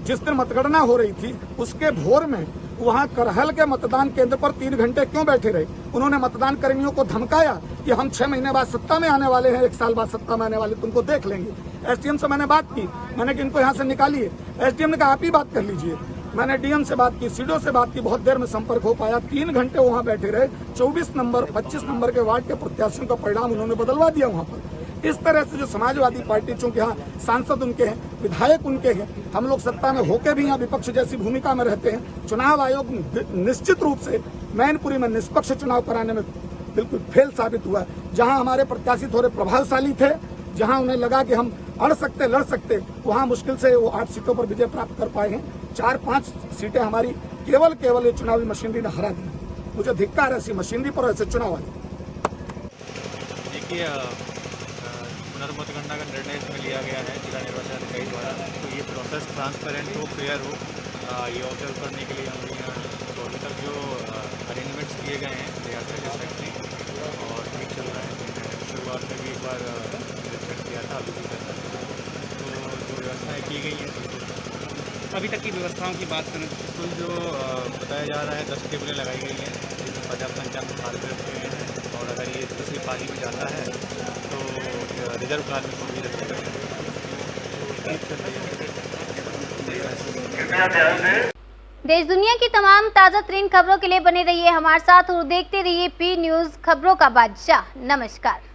जिस दिन मतगणना हो रही थी उसके भोर में वहां करहल के मतदान केंद्र पर 3 घंटे क्यों बैठे रहे? उन्होंने मतदान कर्मियों को धमकाया कि हम 6 महीने बाद सत्ता में आने वाले हैं, 1 साल बाद सत्ता में आने वाले, तुमको देख लेंगे। SDM से मैंने बात की, मैंने कि इनको यहाँ से निकालिए। SDM ने कहा आप ही बात कर लीजिए। मैंने DM से बात की, CDO से बात की, बहुत देर में संपर्क हो पाया। 3 घंटे वहाँ बैठे रहे। 24 नंबर 25 नंबर के वार्ड के प्रत्याशियों का परिणाम उन्होंने बदलवा दिया वहाँ पर। इस तरह से जो समाजवादी पार्टी, चूंकि यहाँ सांसद उनके हैं, विधायक उनके हैं, हम लोग सत्ता में होकर भी यहाँ विपक्ष जैसी भूमिका में रहते हैं। चुनाव आयोग निश्चित रूप से मैनपुरी में निष्पक्ष चुनाव कराने में बिल्कुल फेल साबित हुआ। जहाँ हमारे प्रत्याशी थोड़े प्रभावशाली थे, जहाँ उन्हें लगा कि हम अड़ सकते, लड़ सकते, वहाँ मुश्किल से वो 8 सीटों पर विजय प्राप्त कर पाए हैं। 4-5 सीटें हमारी केवल ये चुनावी मशीनरी ने हरा दी। मुझे धिक्कार ऐसी मशीनरी पर, ऐसे चुनाव आए। देखिए, पुनर्मतगणना का निर्णय इसमें लिया गया है जिला निर्वाचन अधिकारी द्वारा, तो ये प्रोसेस ट्रांसपेरेंट हो, फेयर हो, ये ऑब्जर्व करने के लिए हम यहाँ तो अभी तक जो अरेंजमेंट्स किए गए हैं दे आर सेटिस्फैक्टरी और ठीक चल रहा है। शुरुआत में भी एक बार निरीक्षण किया था, अभी भी करना तो जो व्यवस्थाएँ की गई हैं अभी तक की व्यवस्थाओं की बात करें तो जो बताया जा रहा है 10 टेबलें लगाई गई हैं जिसमें पर्याप्त संख्या में कार्य रखे गए हैं और अगर ये दूसरी पाली में जाता है तो रिजर्व कार्मिक को भी रखे गए हैं। देश दुनिया की तमाम ताज़ा तरीन खबरों के लिए बने रहिए हमारे साथ और देखते रहिए P न्यूज़, खबरों का बादशाह। नमस्कार।